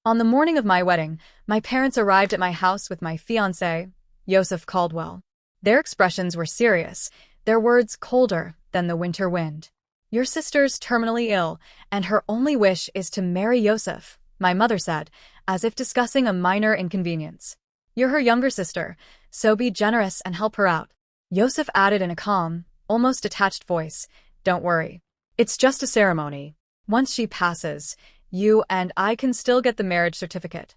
On the morning of my wedding, my parents arrived at my house with my fiance, Yoseph Caldwell. Their expressions were serious, their words colder than the winter wind. "Your sister's terminally ill, and her only wish is to marry Yoseph," my mother said, as if discussing a minor inconvenience. "You're her younger sister, so be generous and help her out." Yoseph added in a calm, almost detached voice, "Don't worry. It's just a ceremony. Once she passes, you and I can still get the marriage certificate."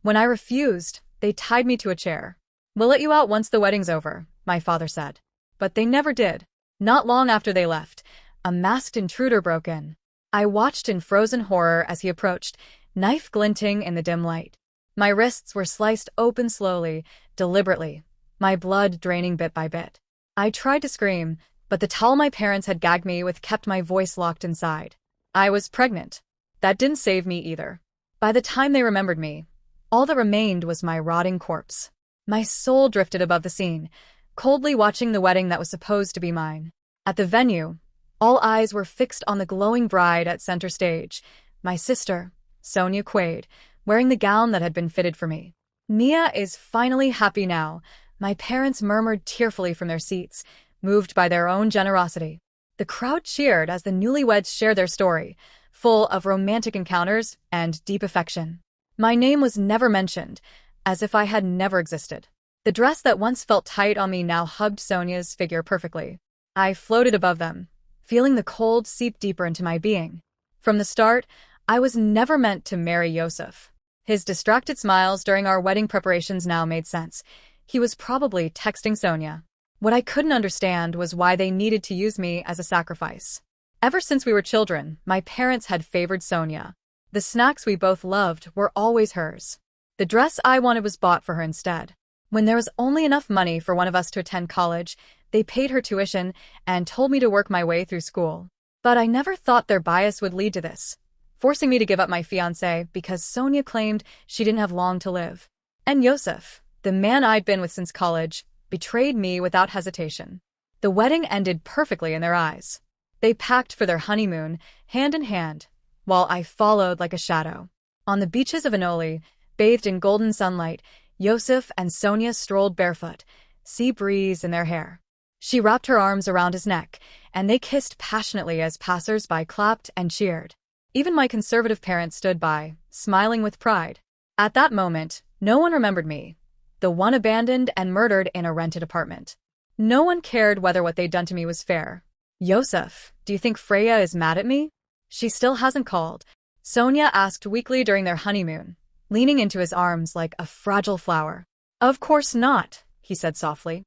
When I refused, they tied me to a chair. "We'll let you out once the wedding's over," my father said. But they never did. Not long after they left, a masked intruder broke in. I watched in frozen horror as he approached, knife glinting in the dim light. My wrists were sliced open slowly, deliberately, my blood draining bit by bit. I tried to scream, but the towel my parents had gagged me with kept my voice locked inside. I was pregnant. That didn't save me either. By the time they remembered me, all that remained was my rotting corpse. My soul drifted above the scene, coldly watching the wedding that was supposed to be mine. At the venue, all eyes were fixed on the glowing bride at center stage, my sister, Sonia Quaid, wearing the gown that had been fitted for me. "Nia is finally happy now," my parents murmured tearfully from their seats, moved by their own generosity. The crowd cheered as the newlyweds shared their story, full of romantic encounters and deep affection. My name was never mentioned, as if I had never existed. The dress that once felt tight on me now hugged Sonia's figure perfectly. I floated above them, feeling the cold seep deeper into my being. From the start, I was never meant to marry Yoseph. His distracted smiles during our wedding preparations now made sense. He was probably texting Sonia. What I couldn't understand was why they needed to use me as a sacrifice. Ever since we were children, my parents had favored Sonia. The snacks we both loved were always hers. The dress I wanted was bought for her instead. When there was only enough money for one of us to attend college, they paid her tuition and told me to work my way through school. But I never thought their bias would lead to this, forcing me to give up my fiancé because Sonia claimed she didn't have long to live. And Yoseph, the man I'd been with since college, betrayed me without hesitation. The wedding ended perfectly in their eyes. They packed for their honeymoon, hand in hand, while I followed like a shadow. On the beaches of Anoli, bathed in golden sunlight, Yoseph and Sonia strolled barefoot, sea breeze in their hair. She wrapped her arms around his neck, and they kissed passionately as passers-by clapped and cheered. Even my conservative parents stood by, smiling with pride. At that moment, no one remembered me, the one abandoned and murdered in a rented apartment. No one cared whether what they'd done to me was fair. "Yoseph, do you think Freya is mad at me?" "She still hasn't called," Sonia asked weakly during their honeymoon, leaning into his arms like a fragile flower. "Of course not," he said softly.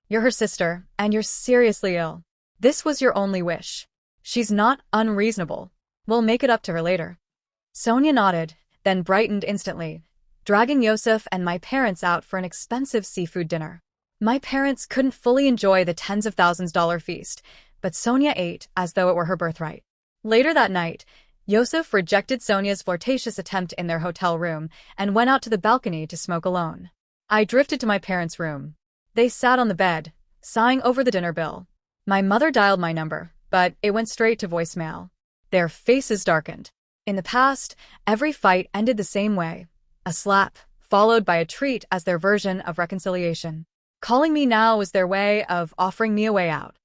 "You're her sister, and you're seriously ill. This was your only wish. She's not unreasonable. We'll make it up to her later." Sonia nodded, then brightened instantly, dragging Yosef and my parents out for an expensive seafood dinner. My parents couldn't fully enjoy the tens of thousands-dollar feast, but Sonia ate as though it were her birthright. Later that night, Yosef rejected Sonia's flirtatious attempt in their hotel room and went out to the balcony to smoke alone. I drifted to my parents' room. They sat on the bed, sighing over the dinner bill. My mother dialed my number, but it went straight to voicemail. Their faces darkened. In the past, every fight ended the same way. A slap, followed by a treat as their version of reconciliation. Calling me now was their way of offering me a way out.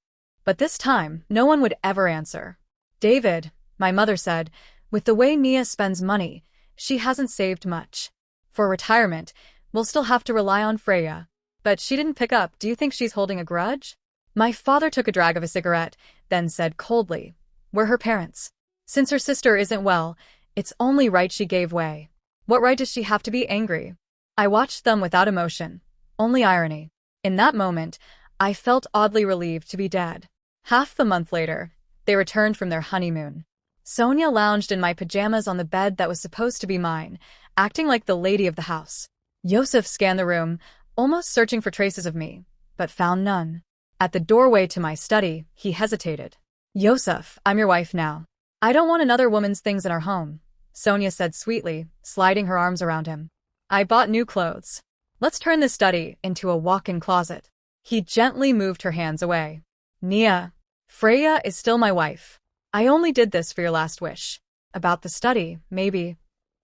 But this time, no one would ever answer. "David," my mother said, "with the way Nia spends money, she hasn't saved much. For retirement, we'll still have to rely on Freya." But she didn't pick up. "Do you think she's holding a grudge?" My father took a drag of a cigarette, then said coldly, "We're her parents. Since her sister isn't well, it's only right she gave way. What right does she have to be angry?" I watched them without emotion, only irony. In that moment, I felt oddly relieved to be dead. Half a month later, they returned from their honeymoon. Sonia lounged in my pajamas on the bed that was supposed to be mine, acting like the lady of the house. Yosef scanned the room, almost searching for traces of me, but found none. At the doorway to my study, he hesitated. "Yosef, I'm your wife now. I don't want another woman's things in our home," Sonia said sweetly, sliding her arms around him. "I bought new clothes. Let's turn this study into a walk-in closet." He gently moved her hands away. "Nia, Freya is still my wife. I only did this for your last wish. About the study, maybe."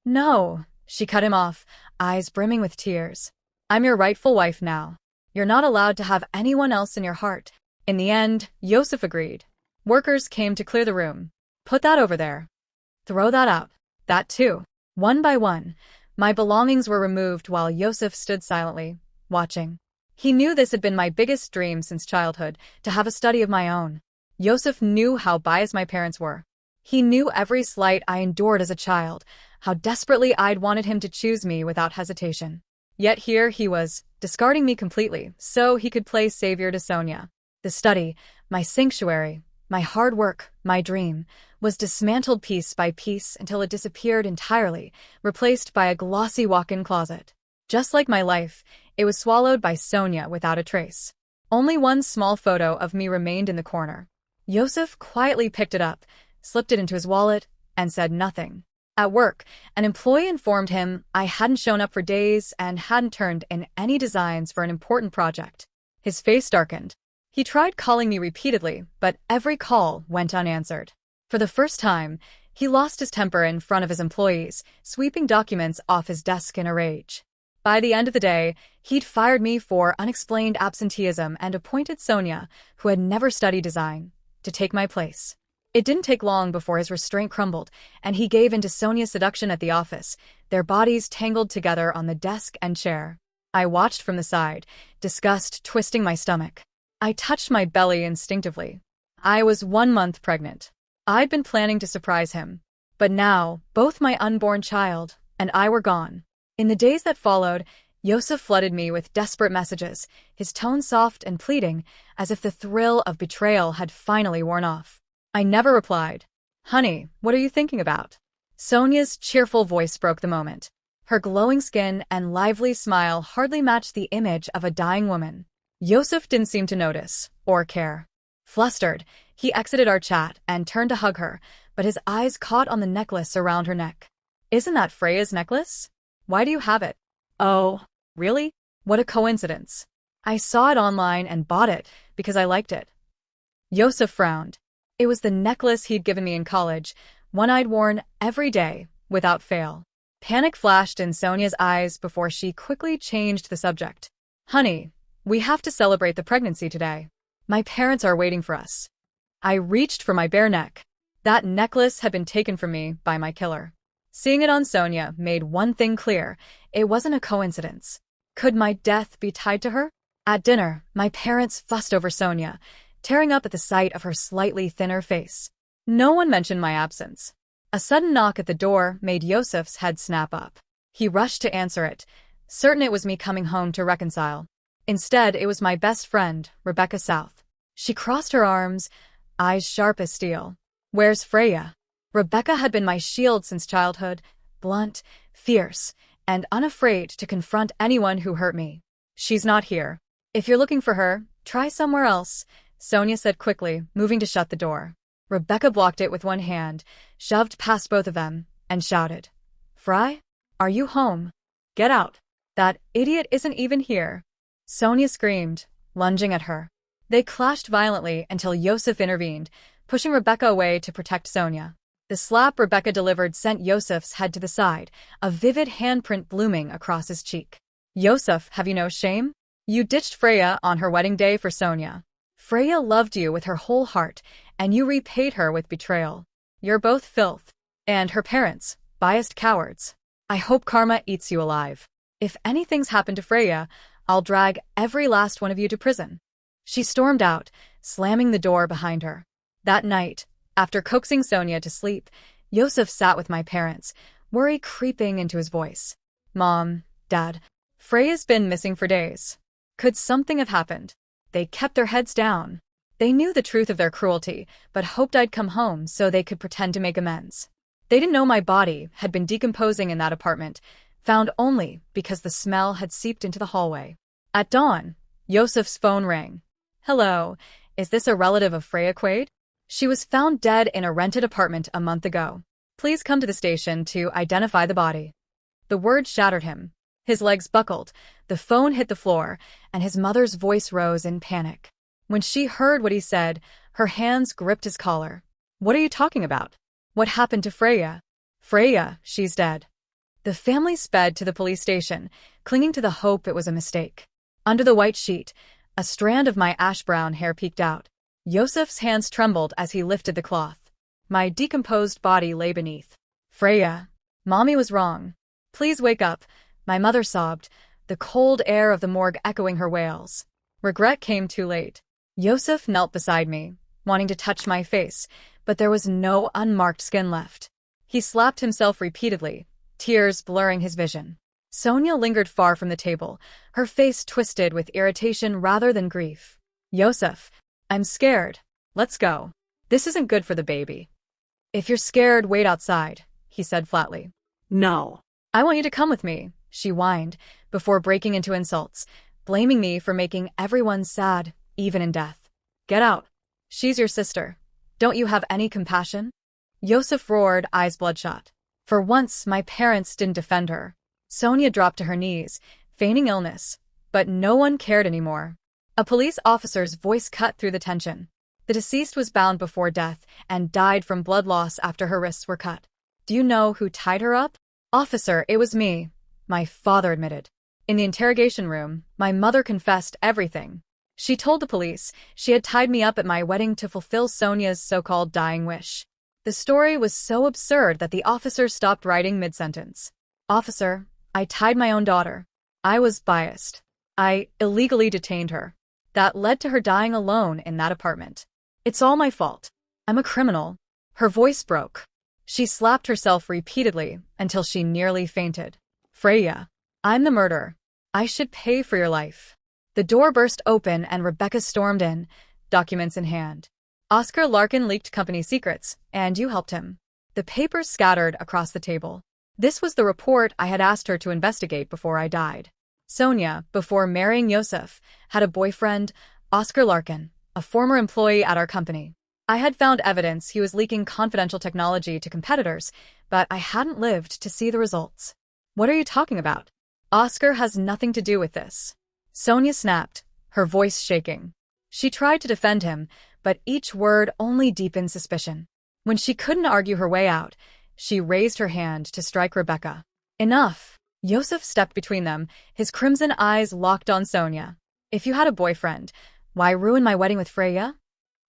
"No," She cut him off, eyes brimming with tears. I'm your rightful wife now. You're not allowed to have anyone else in your heart. In the end, Yosef agreed. Workers came to clear the room. Put that over there. Throw that up. That too. One by one, my belongings were removed while Yosef stood silently, watching. He knew this had been my biggest dream since childhood, to have a study of my own. Yosef knew how biased my parents were. He knew every slight I endured as a child, how desperately I'd wanted him to choose me without hesitation. Yet here he was, discarding me completely, so he could play savior to Sonia. The study, my sanctuary, my hard work, my dream, was dismantled piece by piece until it disappeared entirely, replaced by a glossy walk-in closet. Just like my life, it was swallowed by Sonia without a trace. Only one small photo of me remained in the corner. Yosef quietly picked it up, slipped it into his wallet, and said nothing. At work, an employee informed him I hadn't shown up for days and hadn't turned in any designs for an important project. His face darkened. He tried calling me repeatedly, but every call went unanswered. For the first time, he lost his temper in front of his employees, sweeping documents off his desk in a rage. By the end of the day, he'd fired me for unexplained absenteeism and appointed Sonia, who had never studied design, to take my place. It didn't take long before his restraint crumbled, and he gave in to Sonia's seduction at the office, their bodies tangled together on the desk and chair. I watched from the side, disgust twisting my stomach. I touched my belly instinctively. I was 1 month pregnant. I'd been planning to surprise him. But now, both my unborn child and I were gone. In the days that followed, Yosef flooded me with desperate messages, his tone soft and pleading, as if the thrill of betrayal had finally worn off. I never replied. Honey, what are you thinking about? Sonia's cheerful voice broke the moment. Her glowing skin and lively smile hardly matched the image of a dying woman. Yosef didn't seem to notice, or care. Flustered, he exited our chat and turned to hug her, but his eyes caught on the necklace around her neck. Isn't that Freya's necklace? Why do you have it? Oh, really? What a coincidence. I saw it online and bought it because I liked it. Yosef frowned. It was the necklace he'd given me in college, one I'd worn every day, without fail. Panic flashed in Sonia's eyes before she quickly changed the subject. Honey, we have to celebrate the pregnancy today. My parents are waiting for us. I reached for my bare neck. That necklace had been taken from me by my killer. Seeing it on Sonia made one thing clear. It wasn't a coincidence. Could my death be tied to her? At dinner, my parents fussed over Sonia, tearing up at the sight of her slightly thinner face. No one mentioned my absence. A sudden knock at the door made Yosef's head snap up. He rushed to answer it, certain it was me coming home to reconcile. Instead, it was my best friend, Rebecca South. She crossed her arms, eyes sharp as steel. Where's Freya? Rebecca had been my shield since childhood, blunt, fierce, and unafraid to confront anyone who hurt me. She's not here. If you're looking for her, try somewhere else, Sonia said quickly, moving to shut the door. Rebecca blocked it with one hand, shoved past both of them, and shouted, Fry? Are you home? Get out. That idiot isn't even here. Sonia screamed, lunging at her. They clashed violently until Yosef intervened, pushing Rebecca away to protect Sonia. The slap Rebecca delivered sent Yosef's head to the side, a vivid handprint blooming across his cheek. Yosef, have you no shame? You ditched Freya on her wedding day for Sonia. Freya loved you with her whole heart, and you repaid her with betrayal. You're both filth. And her parents, biased cowards. I hope karma eats you alive. If anything's happened to Freya, I'll drag every last one of you to prison. She stormed out, slamming the door behind her. That night, after coaxing Sonia to sleep, Yosef sat with my parents, worry creeping into his voice. Mom, Dad, Freya's been missing for days. Could something have happened? They kept their heads down. They knew the truth of their cruelty, but hoped I'd come home so they could pretend to make amends. They didn't know my body had been decomposing in that apartment, found only because the smell had seeped into the hallway. At dawn, Yosef's phone rang. Hello, is this a relative of Freya Quaid? She was found dead in a rented apartment a month ago. Please come to the station to identify the body. The word shattered him. His legs buckled, the phone hit the floor, and his mother's voice rose in panic. When she heard what he said, her hands gripped his collar. What are you talking about? What happened to Freya? Freya, she's dead. The family sped to the police station, clinging to the hope it was a mistake. Under the white sheet, a strand of my ash-brown hair peeked out. Yoseph's hands trembled as he lifted the cloth. My decomposed body lay beneath. Freya. Mommy was wrong. Please wake up, my mother sobbed, the cold air of the morgue echoing her wails. Regret came too late. Yoseph knelt beside me, wanting to touch my face, but there was no unmarked skin left. He slapped himself repeatedly, tears blurring his vision. Sonia lingered far from the table, her face twisted with irritation rather than grief. Yoseph, I'm scared. Let's go. This isn't good for the baby. If you're scared, wait outside, he said flatly. No. I want you to come with me, she whined, before breaking into insults, blaming me for making everyone sad, even in death. Get out. She's your sister. Don't you have any compassion? Yoseph roared, eyes bloodshot. For once, my parents didn't defend her. Sonia dropped to her knees, feigning illness, but no one cared anymore. A police officer's voice cut through the tension. The deceased was bound before death and died from blood loss after her wrists were cut. Do you know who tied her up? Officer, it was me, my father admitted. In the interrogation room, my mother confessed everything. She told the police she had tied me up at my wedding to fulfill Sonia's so-called dying wish. The story was so absurd that the officer stopped writing mid-sentence. Officer, I tied my own daughter. I was biased. I illegally detained her. That led to her dying alone in that apartment. It's all my fault. I'm a criminal. Her voice broke. She slapped herself repeatedly until she nearly fainted. Freya, I'm the murderer. I should pay for your life. The door burst open and Rebecca stormed in, documents in hand. Oscar Larkin leaked company secrets, and you helped him. The papers scattered across the table. This was the report I had asked her to investigate before I died. Sonia, before marrying Yoseph, had a boyfriend, Oscar Larkin, a former employee at our company. I had found evidence he was leaking confidential technology to competitors, but I hadn't lived to see the results. What are you talking about? Oscar has nothing to do with this. Sonia snapped, her voice shaking. She tried to defend him, but each word only deepened suspicion. When she couldn't argue her way out, she raised her hand to strike Rebecca. Enough! Yoseph stepped between them, his crimson eyes locked on Sonia. If you had a boyfriend, why ruin my wedding with Freya?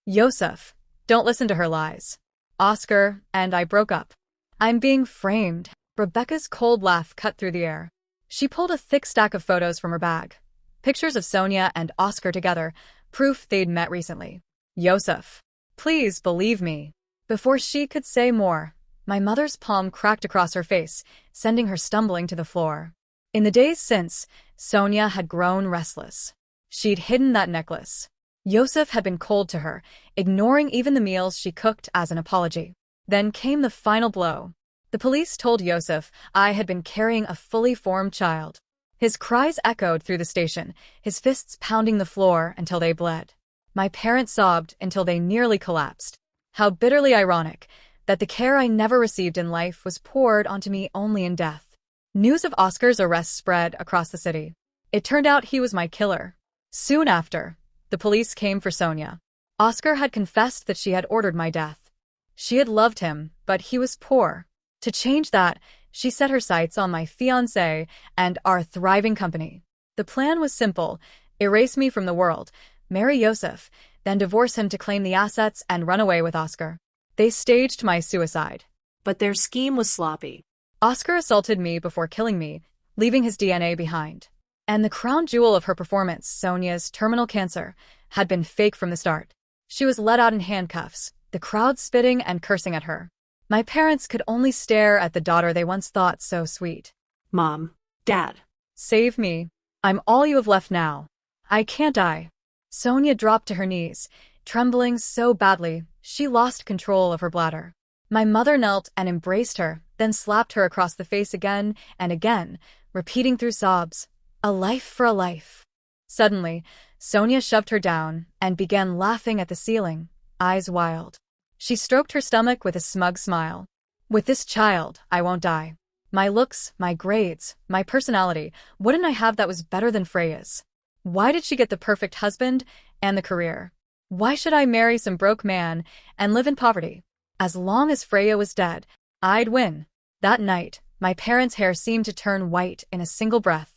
Yoseph, don't listen to her lies. Oscar and I broke up. I'm being framed. Rebecca's cold laugh cut through the air. She pulled a thick stack of photos from her bag. Pictures of Sonia and Oscar together, proof they'd met recently. Yoseph, please believe me. Before she could say more, my mother's palm cracked across her face, sending her stumbling to the floor. In the days since, Sonia had grown restless. She'd hidden that necklace. Yoseph had been cold to her, ignoring even the meals she cooked as an apology. Then came the final blow. The police told Yoseph I had been carrying a fully formed child. His cries echoed through the station, his fists pounding the floor until they bled. My parents sobbed until they nearly collapsed. How bitterly ironic that the care I never received in life was poured onto me only in death. News of Oscar's arrest spread across the city. It turned out he was my killer. Soon after, the police came for Sonia. Oscar had confessed that she had ordered my death. She had loved him, but he was poor. To change that, she set her sights on my fiance and our thriving company. The plan was simple: erase me from the world, marry Yoseph, then divorce him to claim the assets and run away with Oscar. They staged my suicide. But their scheme was sloppy. Oscar assaulted me before killing me, leaving his DNA behind. And the crown jewel of her performance, Sonia's terminal cancer, had been fake from the start. She was let out in handcuffs, the crowd spitting and cursing at her. My parents could only stare at the daughter they once thought so sweet. Mom, Dad. Save me. I'm all you have left now. I can't die. Sonia dropped to her knees, trembling so badly she lost control of her bladder. My mother knelt and embraced her, then slapped her across the face again and again, repeating through sobs, "A life for a life." Suddenly, Sonia shoved her down and began laughing at the ceiling, eyes wild. She stroked her stomach with a smug smile. With this child, I won't die. My looks, my grades, my personality, what didn't I have that was better than Freya's? Why did she get the perfect husband and the career? Why should I marry some broke man and live in poverty? As long as Freya was dead, I'd win. That night, My parents' hair seemed to turn white in a single breath.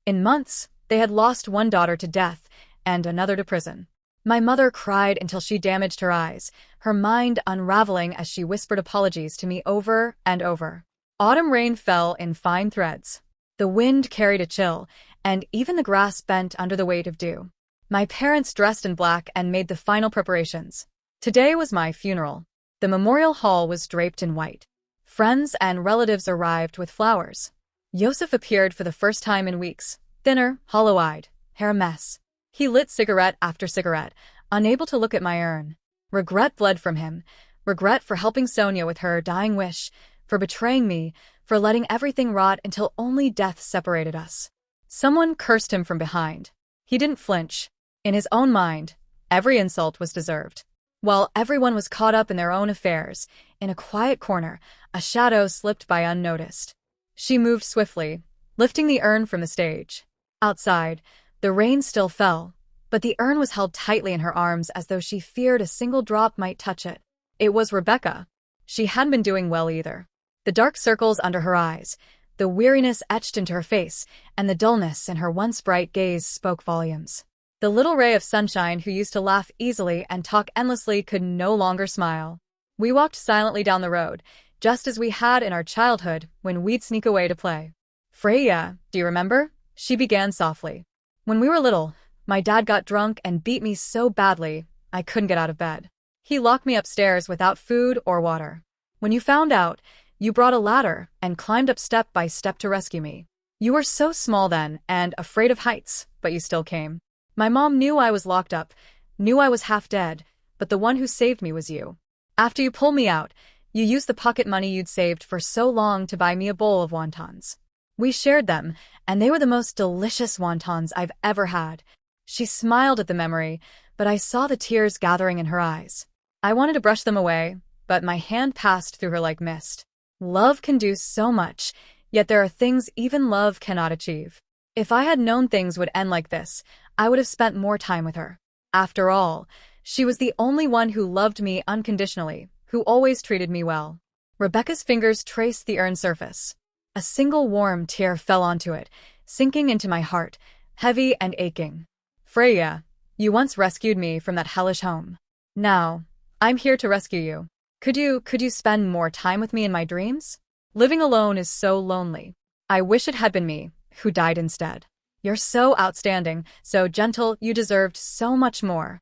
In months, they had lost one daughter to death and another to prison. My mother cried until she damaged her eyes, her mind unraveling as she whispered apologies to me over and over. Autumn rain fell in fine threads. The wind carried a chill, and even the grass bent under the weight of dew. My parents dressed in black and made the final preparations. Today was my funeral. The memorial hall was draped in white. Friends and relatives arrived with flowers. Yoseph appeared for the first time in weeks, thinner, hollow-eyed, hair a mess. He lit cigarette after cigarette, unable to look at my urn. Regret bled from him. Regret for helping Sonia with her dying wish, for betraying me, for letting everything rot until only death separated us. Someone cursed him from behind. He didn't flinch. In his own mind, every insult was deserved. While everyone was caught up in their own affairs, in a quiet corner, a shadow slipped by unnoticed. She moved swiftly, lifting the urn from the stage. Outside, the rain still fell, but the urn was held tightly in her arms as though she feared a single drop might touch it. It was Rebecca. She hadn't been doing well either. The dark circles under her eyes, the weariness etched into her face, and the dullness in her once bright gaze spoke volumes. The little ray of sunshine who used to laugh easily and talk endlessly could no longer smile. We walked silently down the road, just as we had in our childhood when we'd sneak away to play. "Freya, do you remember?" she began softly. "When we were little, my dad got drunk and beat me so badly I couldn't get out of bed. He locked me upstairs without food or water. When you found out, you brought a ladder and climbed up step by step to rescue me. You were so small then and afraid of heights, but you still came. My mom knew I was locked up, knew I was half dead, but the one who saved me was you. After you pulled me out, you used the pocket money you'd saved for so long to buy me a bowl of wontons. We shared them, and they were the most delicious wontons I've ever had." She smiled at the memory, but I saw the tears gathering in her eyes. I wanted to brush them away, but my hand passed through her like mist. Love can do so much, yet there are things even love cannot achieve. If I had known things would end like this, I would have spent more time with her. After all, she was the only one who loved me unconditionally, who always treated me well. Rebecca's fingers traced the urn surface. A single warm tear fell onto it, sinking into my heart, heavy and aching. "Freya, you once rescued me from that hellish home. Now, I'm here to rescue you. Could you spend more time with me in my dreams? Living alone is so lonely. I wish it had been me who died instead. You're so outstanding, so gentle, you deserved so much more."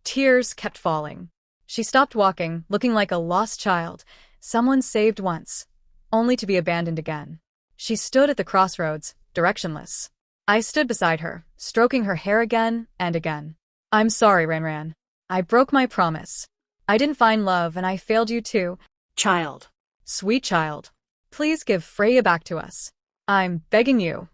Tears kept falling. She stopped walking, looking like a lost child, someone saved once, only to be abandoned again. She stood at the crossroads, directionless. I stood beside her, stroking her hair again and again. "I'm sorry, Ranran. I broke my promise. I didn't find love and I failed you too." Child. "Sweet child. Please give Freya back to us. I'm begging you."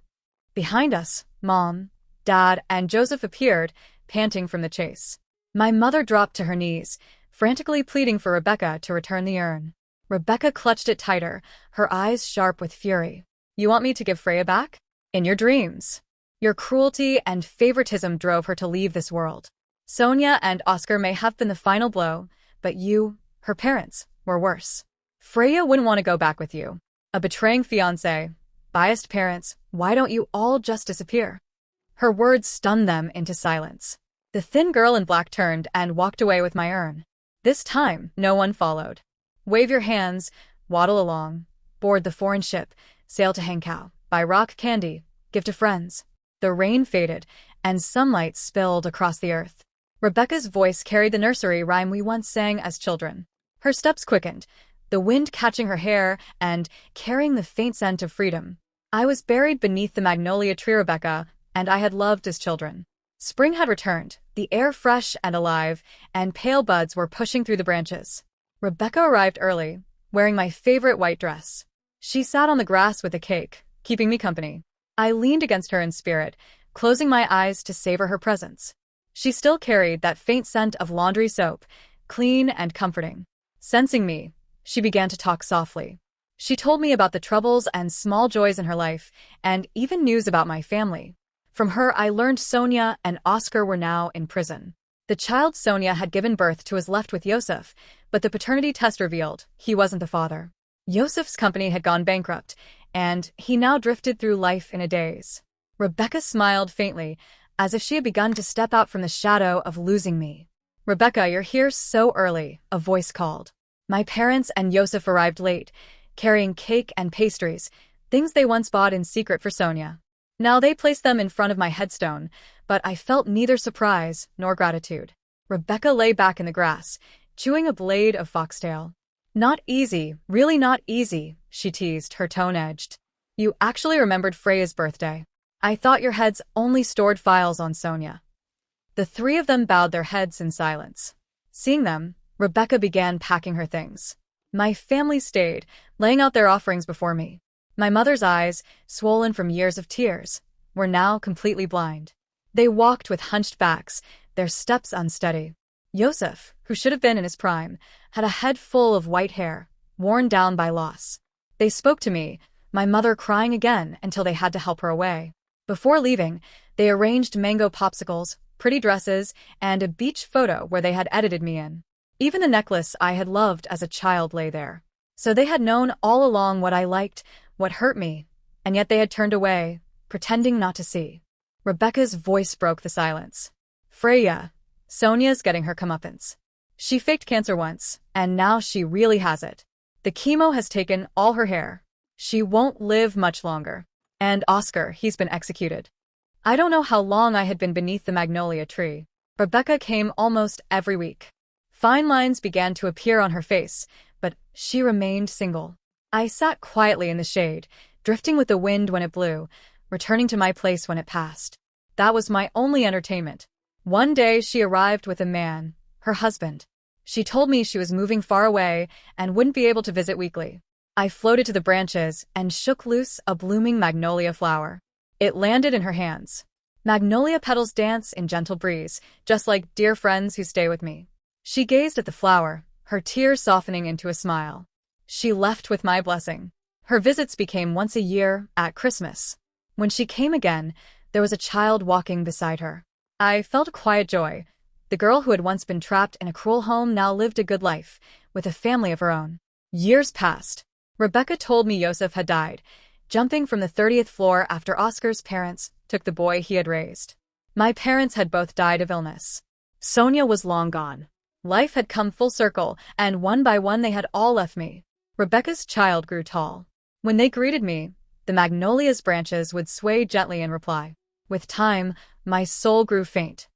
Behind us, Mom, Dad, and Joseph appeared, panting from the chase. My mother dropped to her knees, frantically pleading for Rebecca to return the urn. Rebecca clutched it tighter, her eyes sharp with fury. "You want me to give Freya back? In your dreams. Your cruelty and favoritism drove her to leave this world. Sonia and Oscar may have been the final blow, but you, her parents, were worse. Freya wouldn't want to go back with you. A betraying fiance, biased parents, why don't you all just disappear?" Her words stunned them into silence. The thin girl in black turned and walked away with my urn. This time, no one followed. "Wave your hands, waddle along, board the foreign ship, sail to Hankow, buy rock candy, give to friends." The rain faded, and sunlight spilled across the earth. Rebecca's voice carried the nursery rhyme we once sang as children. Her steps quickened, the wind catching her hair and carrying the faint scent of freedom. I was buried beneath the magnolia tree Rebecca and I had loved as children. Spring had returned, the air fresh and alive, and pale buds were pushing through the branches. Rebecca arrived early, wearing my favorite white dress. She sat on the grass with a cake, keeping me company. I leaned against her in spirit, closing my eyes to savor her presence. She still carried that faint scent of laundry soap, clean and comforting. Sensing me, she began to talk softly. She told me about the troubles and small joys in her life, and even news about my family. From her, I learned Sonia and Oscar were now in prison. The child Sonia had given birth to was left with Yoseph, but the paternity test revealed he wasn't the father. Yoseph's company had gone bankrupt, and he now drifted through life in a daze. Rebecca smiled faintly, as if she had begun to step out from the shadow of losing me. "Rebecca, you're here so early," a voice called. My parents and Yosef arrived late, carrying cake and pastries, things they once bought in secret for Sonia. Now they placed them in front of my headstone, but I felt neither surprise nor gratitude. Rebecca lay back in the grass, chewing a blade of foxtail. "Not easy, really not easy," she teased, her tone edged. "You actually remembered Freya's birthday. I thought your heads only stored files on Sonia." The three of them bowed their heads in silence. Seeing them, Rebecca began packing her things. My family stayed, laying out their offerings before me. My mother's eyes, swollen from years of tears, were now completely blind. They walked with hunched backs, their steps unsteady. Yosef, who should have been in his prime, had a head full of white hair, worn down by loss. They spoke to me, my mother crying again until they had to help her away. Before leaving, they arranged mango popsicles, pretty dresses, and a beach photo where they had edited me in. Even the necklace I had loved as a child lay there. So they had known all along what I liked, what hurt me, and yet they had turned away, pretending not to see. Rebecca's voice broke the silence. "Freya, Sonia's getting her comeuppance. She faked cancer once, and now she really has it. The chemo has taken all her hair. She won't live much longer. And Oscar, he's been executed." I don't know how long I had been beneath the magnolia tree. Rebecca came almost every week. Fine lines began to appear on her face, but she remained single. I sat quietly in the shade, drifting with the wind when it blew, returning to my place when it passed. That was my only entertainment. One day she arrived with a man, her husband. She told me she was moving far away and wouldn't be able to visit weekly. I floated to the branches and shook loose a blooming magnolia flower. It landed in her hands. Magnolia petals dance in gentle breeze, just like dear friends who stay with me. She gazed at the flower, her tears softening into a smile. She left with my blessing. Her visits became once a year, at Christmas. When she came again, there was a child walking beside her. I felt a quiet joy. The girl who had once been trapped in a cruel home now lived a good life, with a family of her own. Years passed. Rebecca told me Yosef had died, jumping from the 30th floor after Oscar's parents took the boy he had raised. My parents had both died of illness. Sonia was long gone. Life had come full circle, and one by one they had all left me. Rebecca's child grew tall. When they greeted me, the magnolia's branches would sway gently in reply. With time, my soul grew faint.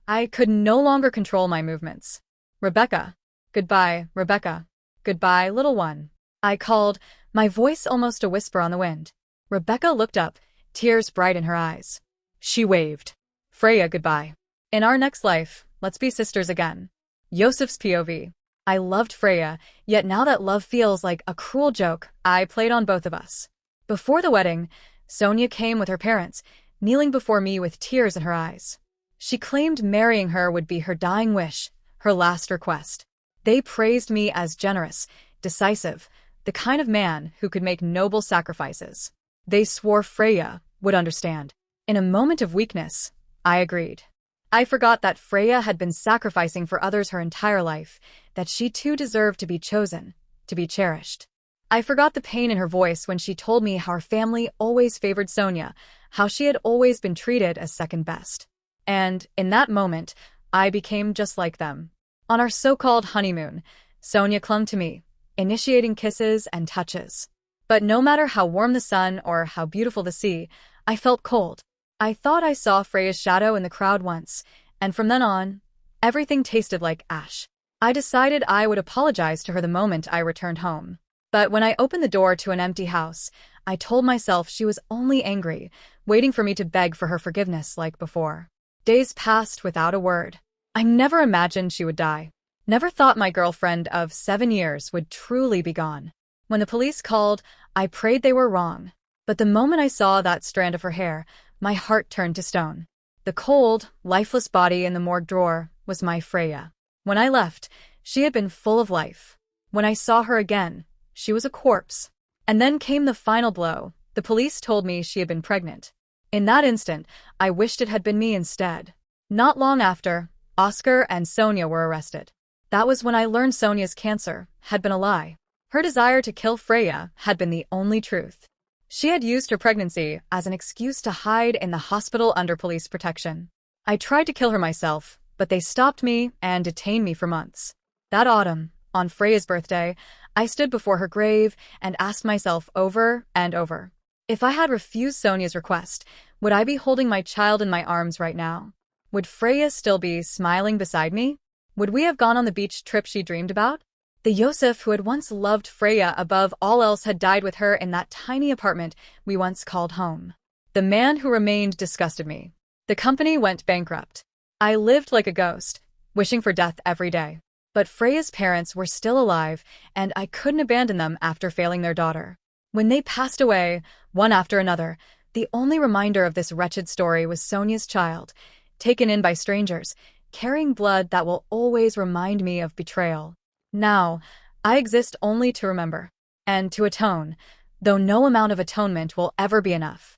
I could no longer control my movements. "Rebecca. Goodbye, Rebecca. Goodbye, little one." I called, my voice almost a whisper on the wind. Rebecca looked up, tears bright in her eyes. She waved. "Freya, goodbye. In our next life, let's be sisters again." Yosef's POV. I loved Freya, yet now that love feels like a cruel joke I played on both of us. Before the wedding, Sonia came with her parents, kneeling before me with tears in her eyes. She claimed marrying her would be her dying wish, her last request. They praised me as generous, decisive, the kind of man who could make noble sacrifices. They swore Freya would understand. In a moment of weakness, I agreed. I forgot that Freya had been sacrificing for others her entire life, that she too deserved to be chosen, to be cherished. I forgot the pain in her voice when she told me how her family always favored Sonia, how she had always been treated as second best. And, in that moment, I became just like them. On our so-called honeymoon, Sonia clung to me, initiating kisses and touches. But no matter how warm the sun or how beautiful the sea, I felt cold. I thought I saw Freya's shadow in the crowd once, and from then on, everything tasted like ash. I decided I would apologize to her the moment I returned home. But when I opened the door to an empty house, I told myself she was only angry, waiting for me to beg for her forgiveness like before. Days passed without a word. I never imagined she would die. Never thought my girlfriend of 7 years would truly be gone. When the police called, I prayed they were wrong. But the moment I saw that strand of her hair, my heart turned to stone. The cold, lifeless body in the morgue drawer was my Freya. When I left, she had been full of life. When I saw her again, she was a corpse. And then came the final blow. The police told me she had been pregnant. In that instant, I wished it had been me instead. Not long after, Oscar and Sonia were arrested. That was when I learned Sonia's cancer had been a lie. Her desire to kill Freya had been the only truth. She had used her pregnancy as an excuse to hide in the hospital under police protection. I tried to kill her myself, but they stopped me and detained me for months. That autumn, on Freya's birthday, I stood before her grave and asked myself over and over, if I had refused Sonia's request, would I be holding my child in my arms right now? Would Freya still be smiling beside me? Would we have gone on the beach trip she dreamed about? The Yoseph who had once loved Freya above all else had died with her in that tiny apartment we once called home. The man who remained disgusted me. The company went bankrupt. I lived like a ghost, wishing for death every day. But Freya's parents were still alive, and I couldn't abandon them after failing their daughter. When they passed away, one after another, the only reminder of this wretched story was Sonia's child, taken in by strangers, carrying blood that will always remind me of betrayal. Now, I exist only to remember and to atone, though no amount of atonement will ever be enough.